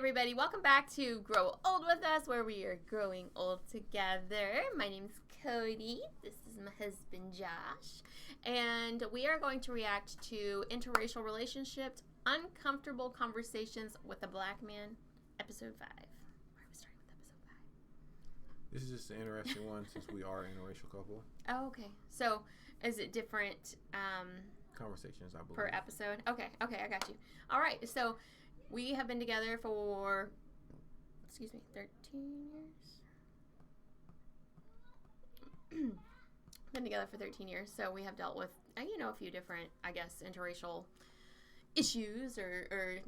everybody. Welcome back to Grow Old with Us, where we are growing old together. My name's Cody. This is my husband, Josh. And we are going to react to Interracial Relationships, Uncomfortable Conversations with a Black Man, Episode 5. Why are we starting with Episode 5? This is just an interesting one since we are an interracial couple. Oh, okay. So, is it different Conversations, I believe. per episode? Okay, I got you. All right, so we have been together for, 13 years? Been together for 13 years, so we have dealt with, a few different, interracial issues or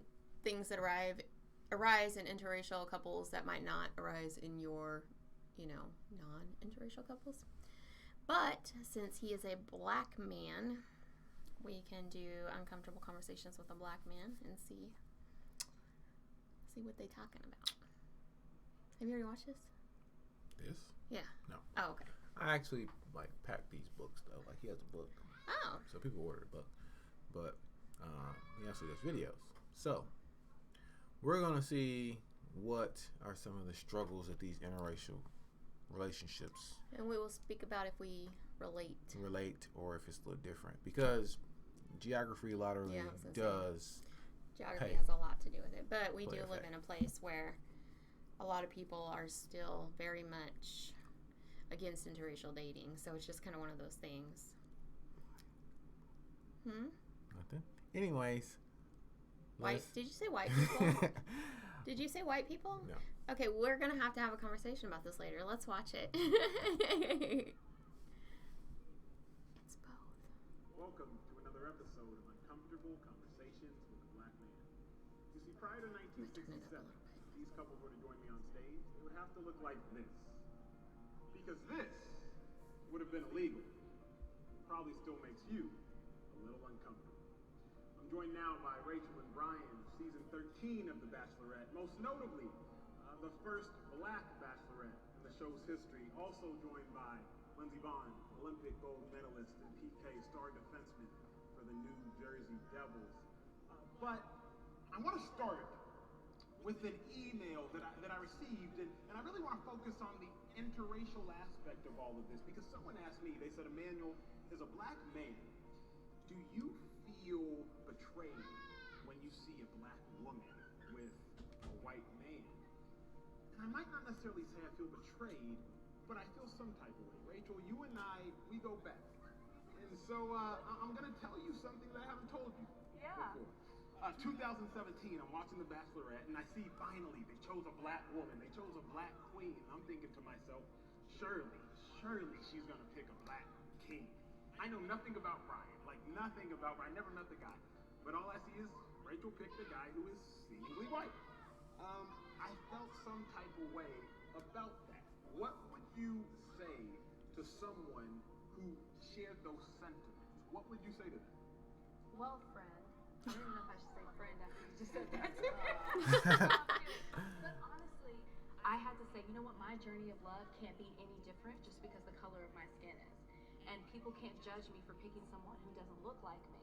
things that arise in interracial couples that might not arise in your, non-interracial couples. But since he is a black man, we can do uncomfortable conversations with a black man and see what they talking about. Have you already watched this? This? Yeah. No. Oh, okay. I actually pack these books though. Like he has a book. Oh. So people order the book, but he also does videos. So we're gonna see what are some of the struggles of these interracial relationships. And we will speak about if we relate or if it's a little different, because geography literally does. Geography has a lot to do with it, but we do live in a place where a lot of people are still very much against interracial dating, so it's just kind of one of those things. Nothing. Anyways. Did you say white people? Did you say white people? No. Okay, we're going to have a conversation about this later. Let's watch it. It's both. Welcome to another episode of Uncomfortable Conversations with a Black Man. You see, prior to 1967, if these couples were to join me on stage, it would have to look like this. Because this would have been illegal. Probably still makes you a little uncomfortable. I'm joined now by Rachel and Brian, season 13 of The Bachelorette, most notably the first black bachelorette in the show's history, also joined by Lindsey Vonn, Olympic gold medalist, and PK, star defenseman for the New Jersey Devils. But I want to start with an email that I received, and I really want to focus on the interracial aspect of all of this, because someone asked me, they said, Emmanuel, as a black man, do you feel betrayed when you see a black woman with a white man? And I might not necessarily say I feel betrayed, but I feel some type of way. Rachel, you and I, we go back. And so I'm going to tell you something that I haven't told you before. 2017, I'm watching The Bachelorette, and I see finally they chose a black woman. They chose a black queen. I'm thinking to myself, surely she's going to pick a black king. I know nothing about Brian, nothing about Brian. I never met the guy. But all I see is Rachel picked a guy who is seemingly white. I felt some type of way about that. What would you say to someone who shared those sentiments? What would you say to them? Well, friend. I don't even know if I should say friend after you just said that to me. But honestly, I had to say, you know what? My journey of love can't be any different just because the color of my skin is. And people can't judge me for picking someone who doesn't look like me.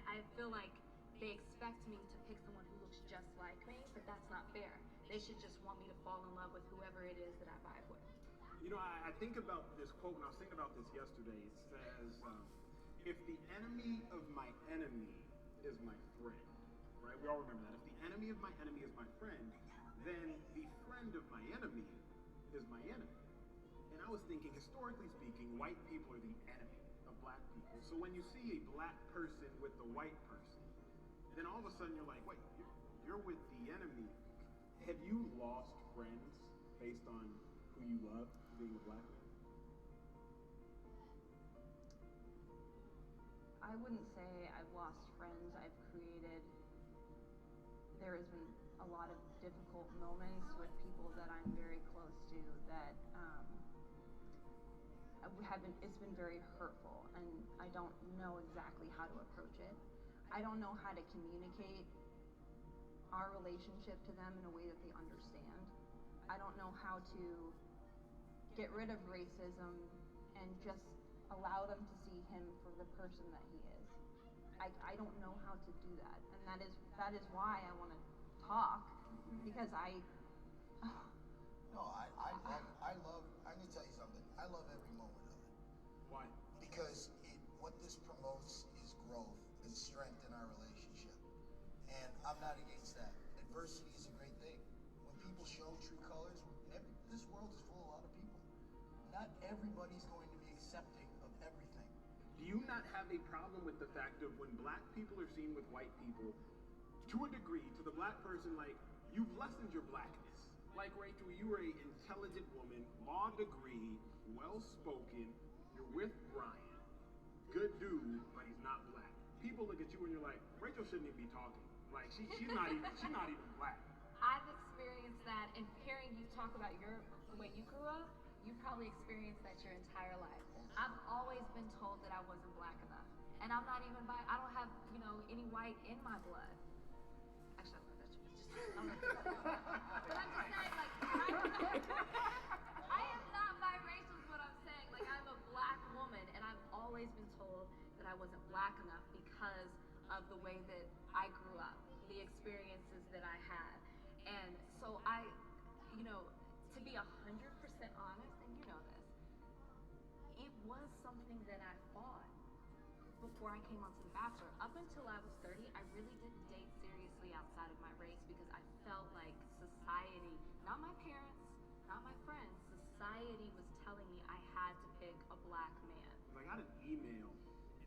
I feel like they expect me to pick someone who looks just like me, but that's not fair. They should just want me to fall in love with whoever it is that I vibe with. You know, I think about this quote, and I was thinking about this yesterday. It says, if the enemy of my enemy is my friend, right? We all remember that. If the enemy of my enemy is my friend, then the friend of my enemy is my enemy. And I was thinking, historically speaking, white people are the enemy of black people. So when you see a black person with a white person, and then all of a sudden you're like, wait, you're with the enemy. Have you lost friends based on who you love being a black man? I wouldn't say I've lost friends. There has been a lot of difficult moments with people that I'm very close to that it's been very hurtful, and I don't know exactly how to approach it. I don't know how to communicate our relationship to them in a way that they understand. I don't know how to get rid of racism and just allow them to see him for the person that he is. I don't know how to do that, and that is why I want to talk because No, I'm gonna tell you something. I love every moment of it. Why? Because what this promotes is growth and strength in our relationship. And I'm not against that. Adversity is a great thing. When people show true colors, this world is full of a lot of people. Not everybody's going to be accepting of everything. Do you not have a problem with the fact of when black people are seen with white people, to a degree, to the black person, like, you've lessened your blackness? Like, Rachel, you are an intelligent woman, law degree, well-spoken, you're with Brian, good dude, but he's not black. People look at you and you're like, Rachel shouldn't even be talking. Like, she's not even black. I've experienced that, and hearing you talk about the way you grew up, you probably experienced that your entire life. I've always been told that I wasn't black enough, and I'm not even I don't have any white in my blood. Actually, I love that. I'm not, but I'm just saying, like, I am not biracial. Is what I'm saying. Like, I'm a black woman, and I've always been told that I wasn't black enough because of the way that I grew up, the experiences that I had. And so to be 100% honest, and you know this, it was something that I fought before I came onto The Bachelor. Up until I was 30, I really didn't date seriously outside of my race because I felt like society, not my parents, not my friends, society was telling me I had to pick a black man. I got an email,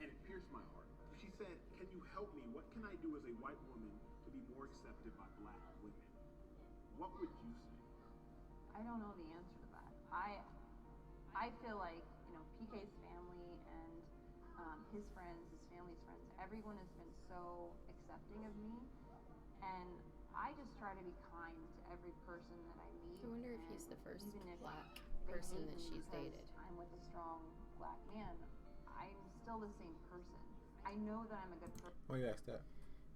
and it pierced my heart. She said, can you help me? What can I do as a white woman to be more accepted by black women? What would you say? I don't know the answer to that. I feel like, PK's family and his friends, his family's friends, everyone has been so accepting of me, and I just try to be kind to every person that I meet. I wonder if he's the first even if black they person hate that me she's because dated. I'm with a strong black man, I'm still the same person. I know that I'm a good person. Why you ask that?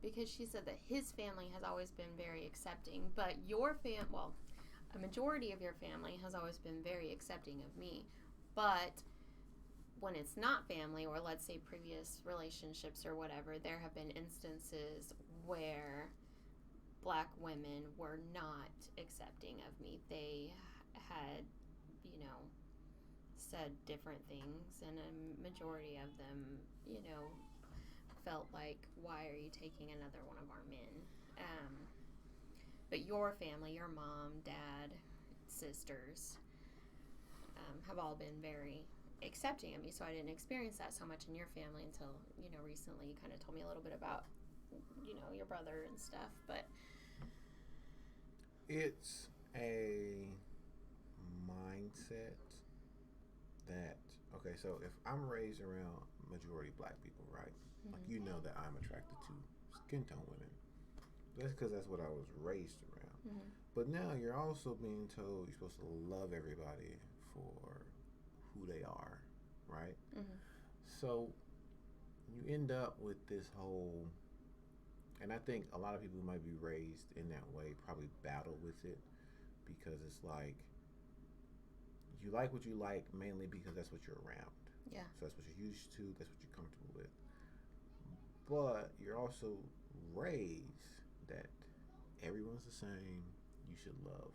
Because she said that his family has always been very accepting, but a majority of your family has always been very accepting of me. But when it's not family, or let's say previous relationships or whatever, there have been instances where black women were not accepting of me. They had, said different things, and a majority of them, felt like, why are you taking another one of our men? But your family, your mom, dad, sisters, have all been very accepting of me, so I didn't experience that so much in your family until, recently you kind of told me a little bit about, your brother and stuff, but it's a mindset that, okay, so if I'm raised around majority black people, right? Mm-hmm. Like, that I'm attracted to skin tone women. That's because that's what I was raised around. Mm-hmm. But now you're also being told you're supposed to love everybody for who they are, right? Mm-hmm. So you end up with this whole, and I think a lot of people who might be raised in that way probably battle with it, because it's like you like what you like mainly because that's what you're around. Yeah. So that's what you're used to, that's what you're comfortable with. But you're also raised that everyone's the same, you should love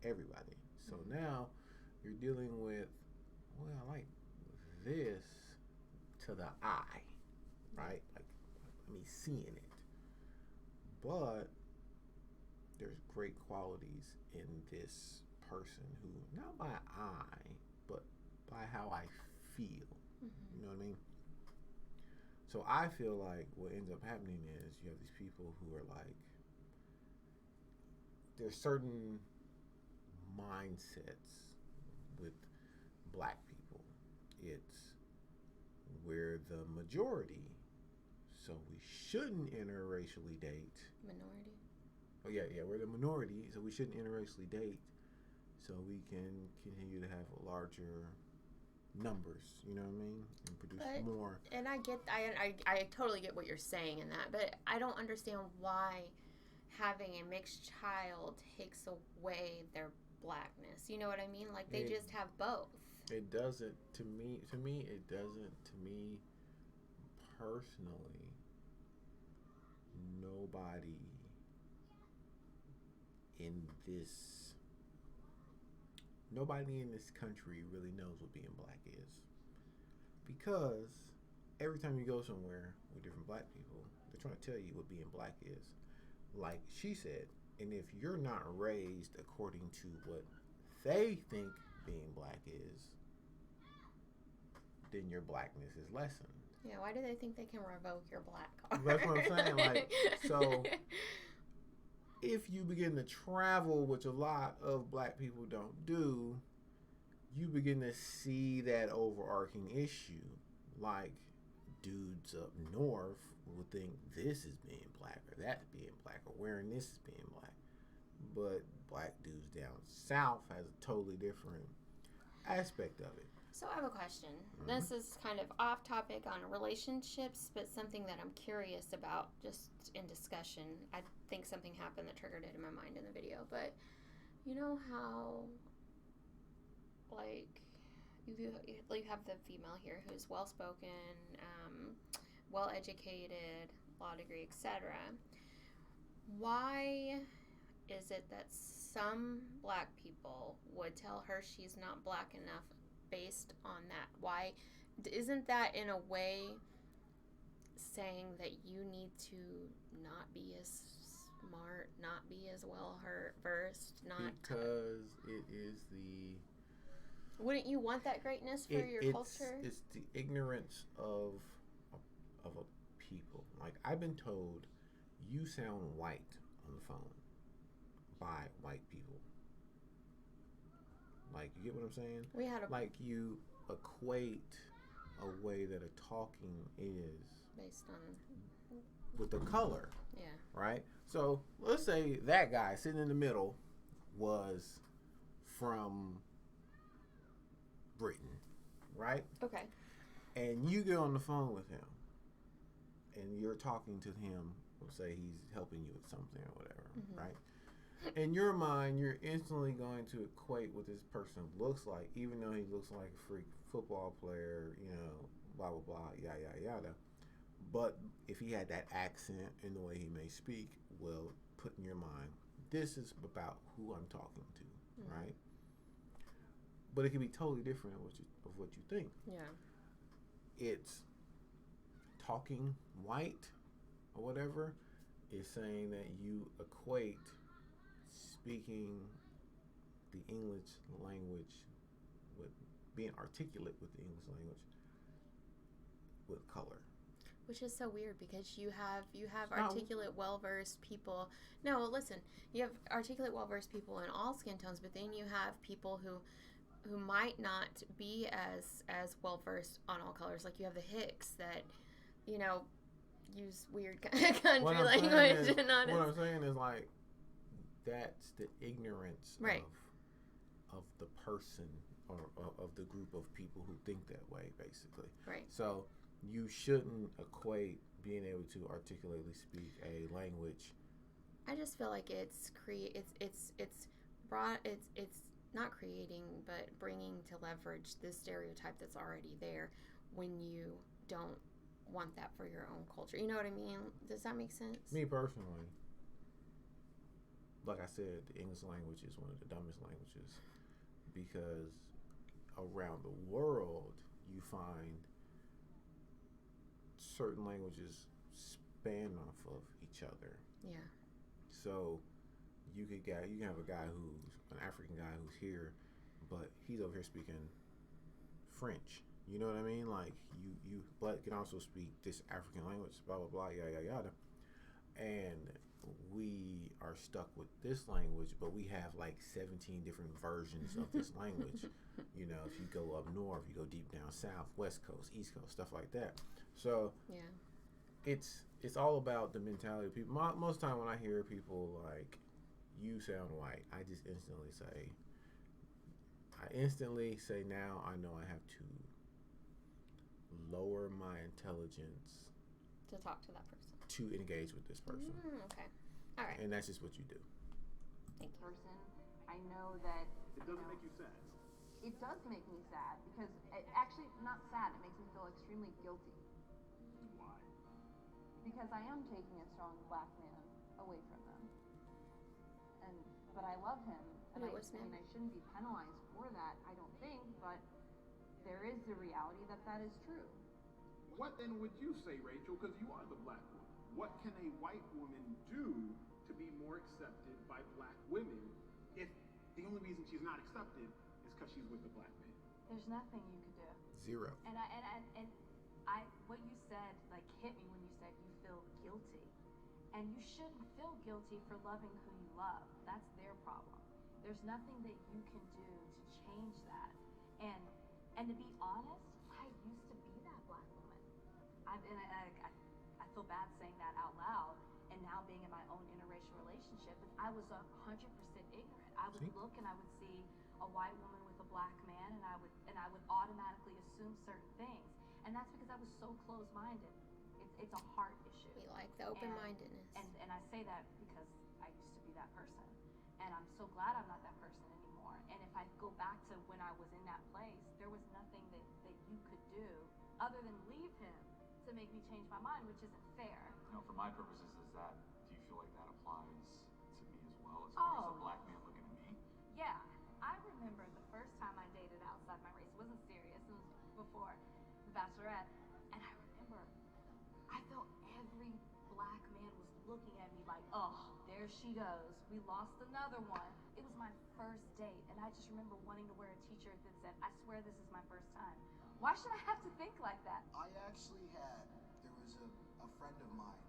everybody. So now you're dealing with, well, I like this to the eye, right? Like, me seeing it. But there's great qualities in this person who, not by eye, but by how I feel. Mm-hmm. You know what I mean? So I feel like what ends up happening is you have these people who are like, there's certain mindsets with black people. It's we're the majority, so we shouldn't interracially date. Minority. Oh yeah, we're the minority, so we shouldn't interracially date, so we can continue to have larger numbers, you know what I mean, and produce more. And I totally get what you're saying in that, but I don't understand why having a mixed child takes away their blackness. You know what I mean? Like, they just have both. It doesn't, to me it doesn't. To me personally, nobody in this, nobody in this country really knows what being black is, because every time you go somewhere with different black people, they're trying to tell you what being black is. Like she said, and if you're not raised according to what they think being black is, then your blackness is lessened. Yeah, why do they think they can revoke your black card? That's what I'm saying. Like, so if you begin to travel, which a lot of black people don't do, you begin to see that overarching issue. Like, dudes up north will think this is being black or that's being black or wearing this is being black. But black dudes down south has a totally different aspect of it. So I have a question. This is kind of off topic on relationships, but something that I'm curious about just in discussion. I think something happened that triggered it in my mind in the video, but you know how, like, you have the female here who's well-spoken, well-educated, law degree, etc. Why is it that some black people would tell her she's not black enough based on that? Why isn't that in a way saying that you need to not be as smart, not be as well versed, not because it is the wouldn't you want that greatness for your culture? It's the ignorance of a people. Like, I've been told you sound white on the phone by white people. Like, you get what I'm saying? We had a like, you equate a way that a talking is based on with the color. Yeah. Right? So let's say that guy sitting in the middle was from Britain, right? Okay. And you get on the phone with him and you're talking to him, let's say he's helping you with something or whatever, right? In your mind, you're instantly going to equate what this person looks like, even though he looks like a freak football player, you know, blah, blah, blah, yada, yada, yada. But if he had that accent and the way he may speak, well, put in your mind, this is about who I'm talking to, right? But it can be totally different of what you think. Yeah. It's talking white or whatever is saying that you equate speaking the English language with being articulate with the English language with color. Which is so weird because you have articulate, well-versed people. No, listen, you have articulate, well-versed people in all skin tones, but then you have people who might not be as well-versed on all colors. Like, you have the Hicks that, you know, use weird country language. What I'm saying is, like, that's the ignorance right. of the person or of the group of people who think that way, basically. Right. So you shouldn't equate being able to articulately speak a language. I just feel like it's not creating, but bringing to leverage this stereotype that's already there when you don't want that for your own culture. You know what I mean? Does that make sense? Me personally, like I said, the English language is one of the dumbest languages because around the world you find certain languages span off of each other. Yeah. So you can have a guy who's an African guy who's here, but he's over here speaking French. You know what I mean? Like, you but can also speak this African language, blah blah blah, yada yada yada. And we are stuck with this language, but we have like 17 different versions of this language. You know, if you go up north, you go deep down south, west coast, east coast, stuff like that. So yeah, it's all about the mentality of people. Most of the time when I hear people like, you sound white, I just instantly say now I know I have to lower my intelligence to talk to that person, to engage with this person. Okay. All right. And that's just what you do. Thank you. Person, I know that It doesn't make you sad. it does make me sad because actually not sad, it makes me feel extremely guilty Why? because I am taking a strong black man away from them. And but I love him. And Wait, I what's his mean, name? I shouldn't be penalized for that, I don't think, but there is the reality that that is true. What then would you say, Rachel? Because you are the black woman. What can a white woman do to be more accepted by black women if the only reason she's not accepted is because she's with a black man? There's nothing you could do. Zero. And what you said like hit me when you said you feel guilty, and you shouldn't feel guilty for loving who you love. That's their problem. There's nothing that you can do to change that. And to be honest, I used to be that black woman. I feel bad saying that out loud. And now being in my own interracial relationship, I was 100% ignorant. I would look and I would see a white woman with a black man, and I would automatically assume certain things. And that's because I was so closed-minded. It's a heart issue. We like the open-mindedness. And I say that because I used to be that person. And I'm so glad I'm not that person anymore. And if I go back to when I was in that place, there was nothing that you could do other than leave him to make me change my mind, which isn't fair. You know, for my purposes, do you feel like that applies to me as well, as far as a black man looking at me? Yeah. I remember the first time I dated outside my race. It wasn't serious. It was before The Bachelorette. And I remember I felt every black man was looking at me like, oh, there she goes. We lost another one. It was my first date. And I just remember wanting to wear a t-shirt that said, I swear this is my first time. Why should I have to think like that? I actually there was a friend of mine,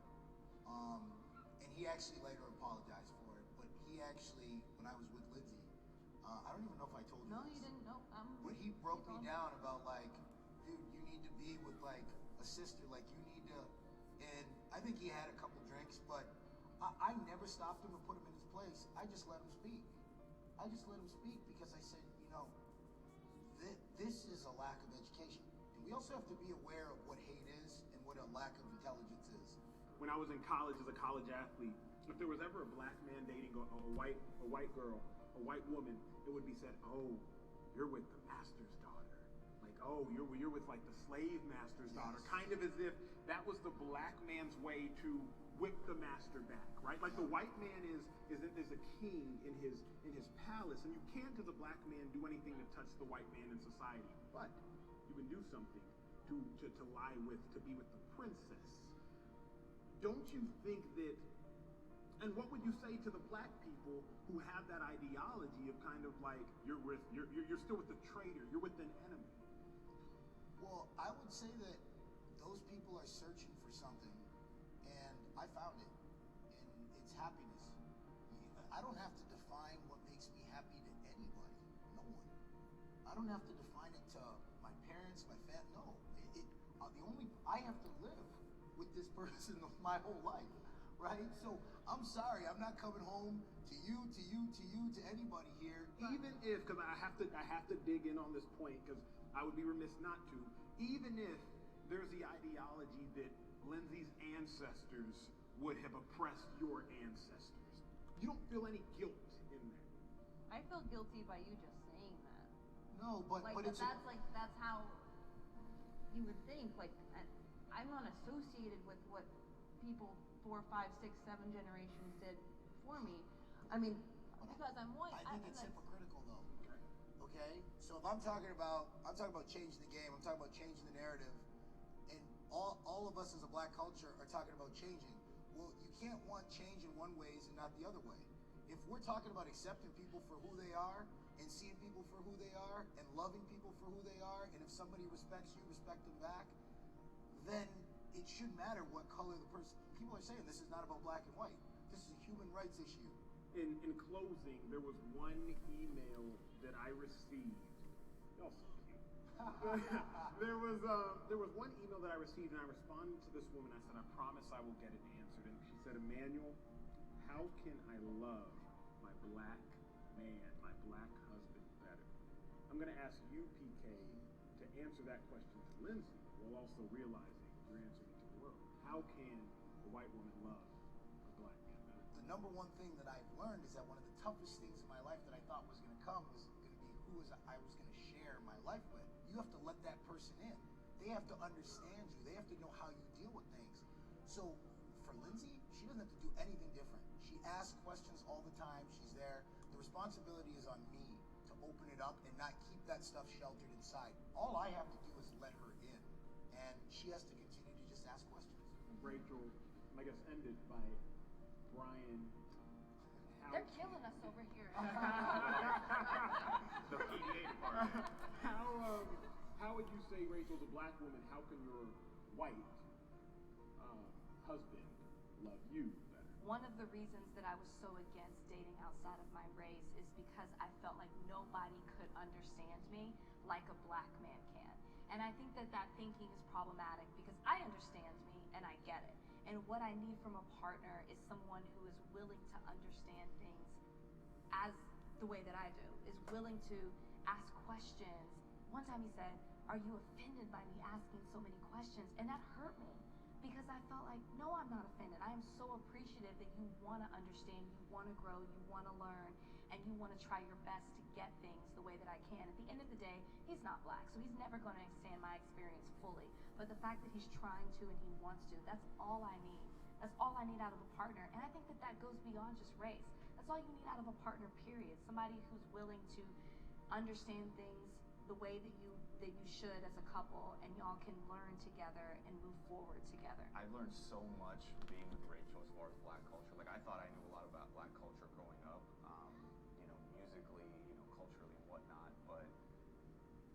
and he actually later apologized for it, but he actually, when I was with Lindsay, I don't even know if I told you No, this. you didn't. No, But he broke me down about like, dude, you need to be with like a sister, like you need to, and I think he had a couple drinks, but I never stopped him or put him in his place. I just let him speak. I just let him speak because I said, you know, this is a lack of education. And we also have to be aware of what hate is and what a lack of intelligence is. When I was in college as a college athlete, if there was ever a black man dating a white girl, a white woman, it would be said, "Oh, you're with the master's daughter." Like, "Oh, you're with like the slave master's daughter." Kind of as if that was the black man's way to whip the master back, right? Like the white man is a king in his palace, and you can't, as a black man, do anything to touch the white man in society. But you can do something to lie with, to be with the princess. Don't you think that? And what would you say to the black people who have that ideology of kind of like you're still with the traitor, you're with an enemy? Well, I would say that those people are searching for something, and I found it, and it's happiness. I don't have to define what makes me happy to anybody, no one. I don't have to define it to my parents, my family, no. I have to live with this person my whole life, right? So I'm sorry, I'm not coming home to you, to anybody here. Even if, because I have to dig in on this point, because I would be remiss not to. Even if there's the ideology that Lindsay's ancestors would have oppressed your ancestors, you don't feel any guilt in that. I feel guilty by you just saying that. No, but it's that's how you would think. Like, I'm unassociated with what people 4, 5, 6, 7 generations did before me. I mean, because I'm white. I think it's hypocritical though. Okay? So if I'm talking about changing the game, I'm talking about changing the narrative, and all of us as a black culture are talking about changing. Well, you can't want change in one ways and not the other way. If we're talking about accepting people for who they are and seeing people for who they are and loving people for who they are, and if somebody respects you, respect them back, then it should matter what color the person. People are saying this is not about black and white. This is a human rights issue. In closing, there was one email that I received. Y'all so cute. there was one email that I received, and I responded to this woman. I said, "I promise I will get it answered." And she said, "Emmanuel, how can I love my black man, my black husband better?" I'm going to ask you, PK, to answer that question to Lindsay, while also realizing you're answering it to the world. How can a white woman love a black man better? The number one thing that I've learned is that one of the toughest things in my life that I thought was going to come was going to be who I was going to share my life with. You have to let that person in. They have to understand you. They have to know how you deal with things. So for Lindsay, she doesn't have to do anything different. She asks questions all the time. She's there. The responsibility is on me to open it up and not keep that stuff sheltered inside. All I have to do is let her in, and she has to continue to just ask questions. Rachel, I guess, ended by Brian. They're killing us over here. The PDA department. How would you say, Rachel, as a black woman, how can your white husband love you better? One of the reasons that I was so against dating outside of my race is because I felt like nobody could understand me like a black man can. And I think that that thinking is problematic because I understand me and I get it. And what I need from a partner is someone who is willing to understand things as the way that I do, is willing to ask questions. One time he said, "Are you offended by me asking so many questions?" And that hurt me because I felt like, no, I'm not offended. I am so appreciative that you want to understand, you want to grow, you want to learn, and you want to try your best to get things the way that I can. At the end of the day, he's not black, so he's never going to understand my experience fully. But the fact that he's trying to and he wants to, that's all I need. That's all I need out of a partner. And I think that that goes beyond just race. That's all you need out of a partner, period. Somebody who's willing to understand things the way that you should as a couple, and y'all can learn together and move forward together. I learned so much being with Rachel as far as black culture. Like, I thought I knew a lot about black culture growing up, musically, culturally and whatnot, but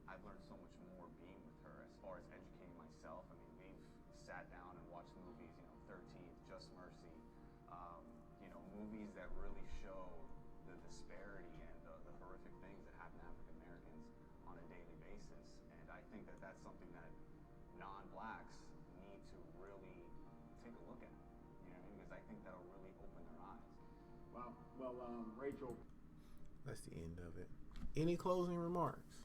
I've learned so much more being with her as far as educating myself. I mean, we've sat down and watched movies, 13th, Just Mercy, movies that really show the disparity and the horrific things that happen to African Americans on a daily basis. And I think that that's something that non-blacks need to really take a look at, because I think that'll really open their eyes. Wow. Well, Rachel. That's the end of it. Any closing remarks?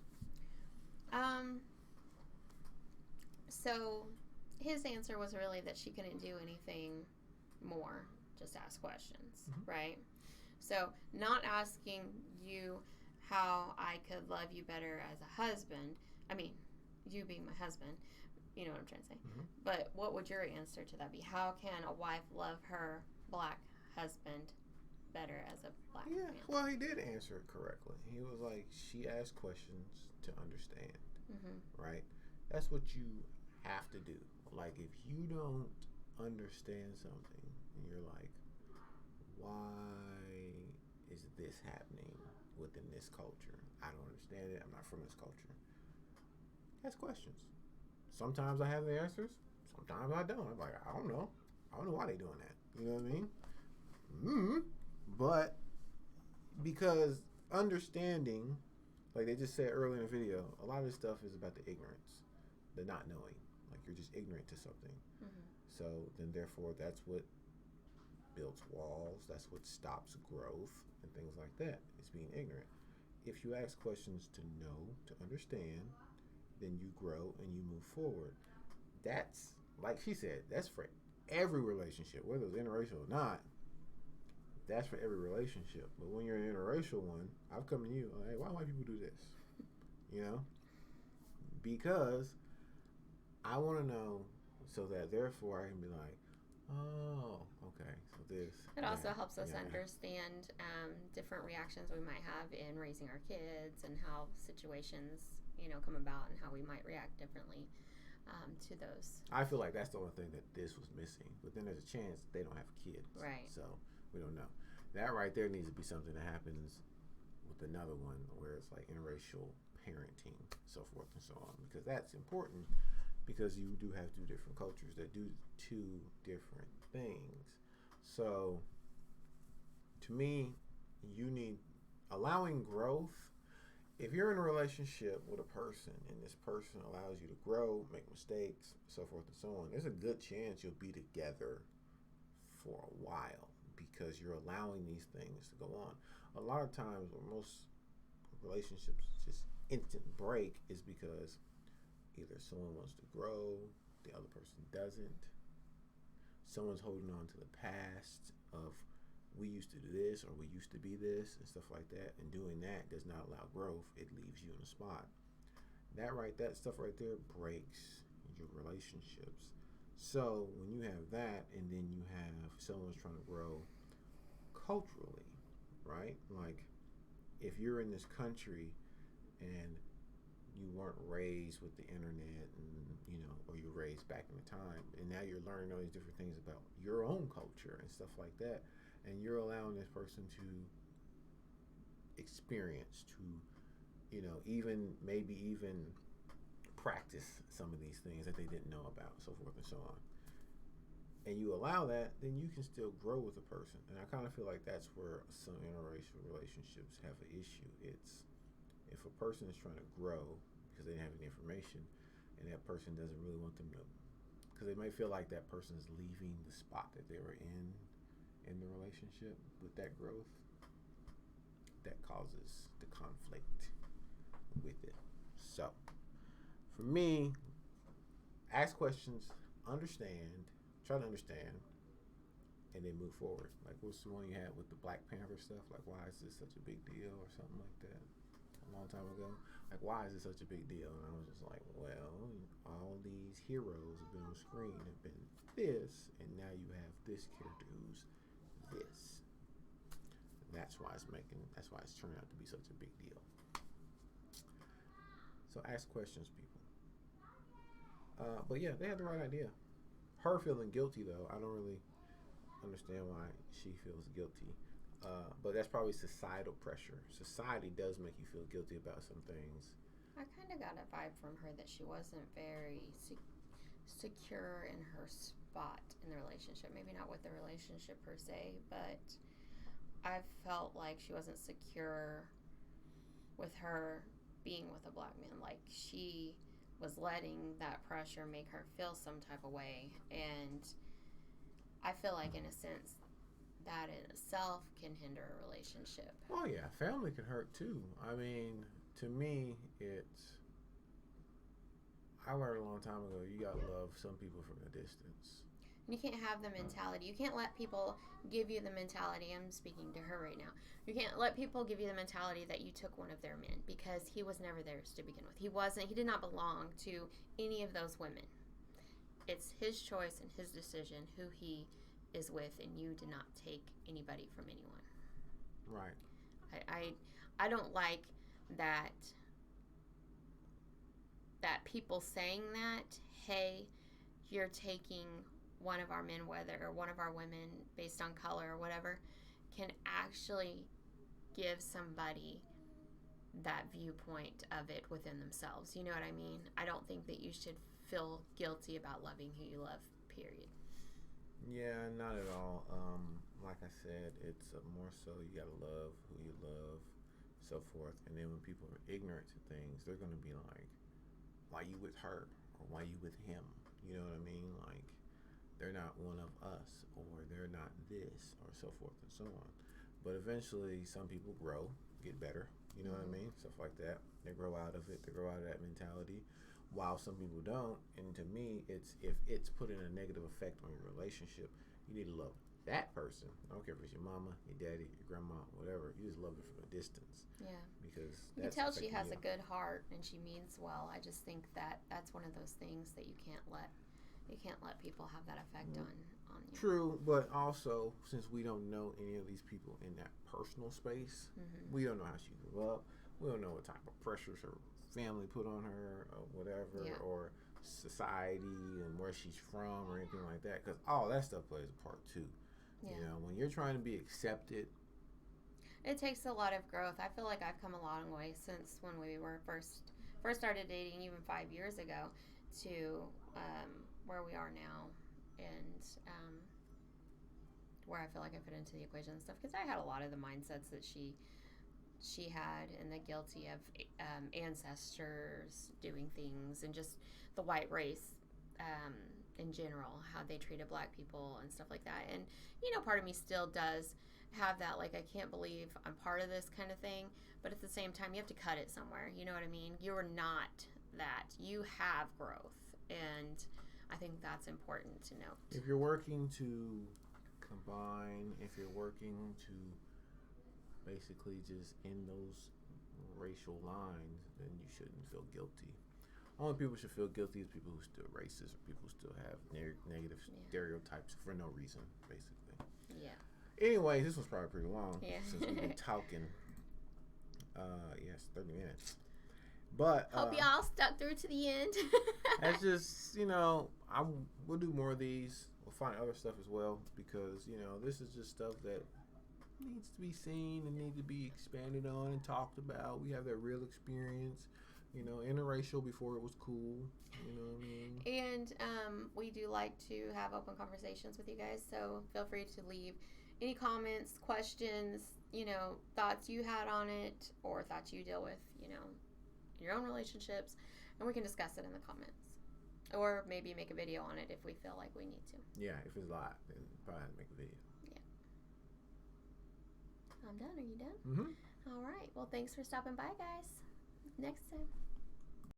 So his answer was really that she couldn't do anything more, just ask questions, right? So not asking you how I could love you better as a husband. I mean, you being my husband, you know what I'm trying to say. But what would your answer to that be? How can a wife love her black husband better as a black man? Well, he did answer it correctly. He was like, she asked questions to understand, right? That's what you have to do. Like, if you don't understand something and you're like, why is this happening within this culture? I don't understand it. I'm not from this culture. Ask questions. Sometimes I have the answers. Sometimes I don't. I'm like, I don't know. I don't know why they're doing that. You know what I mean? But because understanding, like they just said earlier in the video, a lot of this stuff is about the ignorance, the not knowing. Like, you're just ignorant to something. So then therefore that's what builds walls. That's what stops growth and things like that. It's being ignorant. If you ask questions to know, to understand, then you grow and you move forward. That's, like she said, that's for every relationship, whether it's interracial or not. That's for every relationship. But when you're an interracial one, I've come to you, hey, why white people do this? Because I want to know so that therefore I can be like, oh, okay, so this. It also helps us understand different reactions we might have in raising our kids and how situations, come about and how we might react differently to those. I feel like that's the only thing that this was missing. But then there's a chance they don't have kids. Right. So we don't know. That right there needs to be something that happens with another one where it's like interracial parenting, so forth and so on. Because that's important, because you do have two different cultures that do two different things. So to me, you need allowing growth. If you're in a relationship with a person and this person allows you to grow, make mistakes, so forth and so on, there's a good chance you'll be together for a while because you're allowing these things to go on. A lot of times when most relationships just instant break is because either someone wants to grow, the other person doesn't. Someone's holding on to the past of we used to do this or we used to be this and stuff like that, and doing that does not allow growth. It leaves you in a spot. That stuff right there breaks your relationships. So when you have that and then you have someone's trying to grow culturally, right? Like if you're in this country and you weren't raised with the internet, and or you're raised back in the time, and now you're learning all these different things about your own culture and stuff like that, and you're allowing this person to experience, to even practice some of these things that they didn't know about, so forth and so on, and you allow that, then you can still grow with a person. And I kind of feel like that's where some interracial relationships have an issue. It's if a person is trying to grow because they didn't have any information, and that person doesn't really want them to, because they may feel like that person is leaving the spot that they were in the relationship with that growth, that causes the conflict with it. So for me, ask questions, try to understand, and then move forward. Like, what's the one you had with the Black Panther stuff? Like, why is this such a big deal, or something like that, a long time ago? Like, why is it such a big deal? And I was just like, well, all these heroes have been on screen have been this, and now you have this character who's this. And that's why it's turning out to be such a big deal. So ask questions, people. But yeah, they had the right idea. Her feeling guilty, though, I don't really understand why she feels guilty. But that's probably societal pressure. Society does make you feel guilty about some things. I kind of got a vibe from her that she wasn't very secure in her spot in the relationship. Maybe not with the relationship per se, but I felt like she wasn't secure with her being with a black man. Like, she was letting that pressure make her feel some type of way. And I feel like, in a sense, that in itself can hinder a relationship. Oh yeah, family can hurt too. I mean, to me, I learned a long time ago, you gotta love some people from a distance. And you can't have the mentality. You can't let people give you the mentality. I'm speaking to her right now. You can't let people give you the mentality that you took one of their men, because he was never theirs to begin with. He did not belong to any of those women. It's his choice and his decision who he is with, and you did not take anybody from anyone. Right. I don't like that people saying that, hey, you're taking one of our men, or one of our women based on color or whatever, can actually give somebody that viewpoint of it within themselves. You know what I mean? I don't think that you should feel guilty about loving who you love, period. Yeah, not at all. Like I said, it's more so you gotta love who you love, so forth. And then when people are ignorant to things, they're gonna be like, why you with her, or why you with him? You know what I mean? Like, they're not one of us, or they're not this, or so forth and so on. But eventually, some people grow, get better. You know what I mean? Stuff like that. They grow out of it. They grow out of that mentality. While some people don't. And to me, it's if it's putting a negative effect on your relationship, you need to love that person. I don't care if it's your mama, your daddy, your grandma, whatever. You just love it from a distance. Yeah. Because you can tell she has a good heart and she means well. I just think that that's one of those things that you can't let people have that effect on you. True, but also, since we don't know any of these people in that personal space, we don't know how she grew up. We don't know what type of pressures her family put on her, or whatever, or society and where she's from, or anything like that. Because all that stuff plays a part too. Yeah. You know, when you're trying to be accepted, it takes a lot of growth. I feel like I've come a long way since when we were first started dating, even 5 years ago, to where we are now, and where I feel like I fit into the equation and stuff. Because I had a lot of the mindsets that she had, and the guilty of ancestors doing things, and just the white race in general, how they treated black people and stuff like that. And part of me still does have that, like, I can't believe I'm part of this kind of thing, but at the same time, you have to cut it somewhere. You know what I mean? You're not that. You have growth, and I think that's important to note. If you're working to combine, if you're working to basically just end those racial lines, then you shouldn't feel guilty. Only people should feel guilty is people who are still racist, or people who still have negative stereotypes for no reason, basically. Yeah. Anyways, this was probably pretty long since we've been talking. Yes, 30 minutes. But Hope y'all stuck through to the end. that's just, we'll do more of these. We'll find other stuff as well because, this is just stuff that needs to be seen and need to be expanded on and talked about. We have that real experience, interracial before it was cool. You know what I mean? And we do like to have open conversations with you guys, so feel free to leave any comments, questions, thoughts you had on it or thoughts you deal with, your own relationships, and we can discuss it in the comments. Or maybe make a video on it if we feel like we need to. Yeah, if it's live, then probably have to make a video. Yeah. I'm done. Are you done? Mm-hmm. All right. Well, thanks for stopping by, guys. Next time.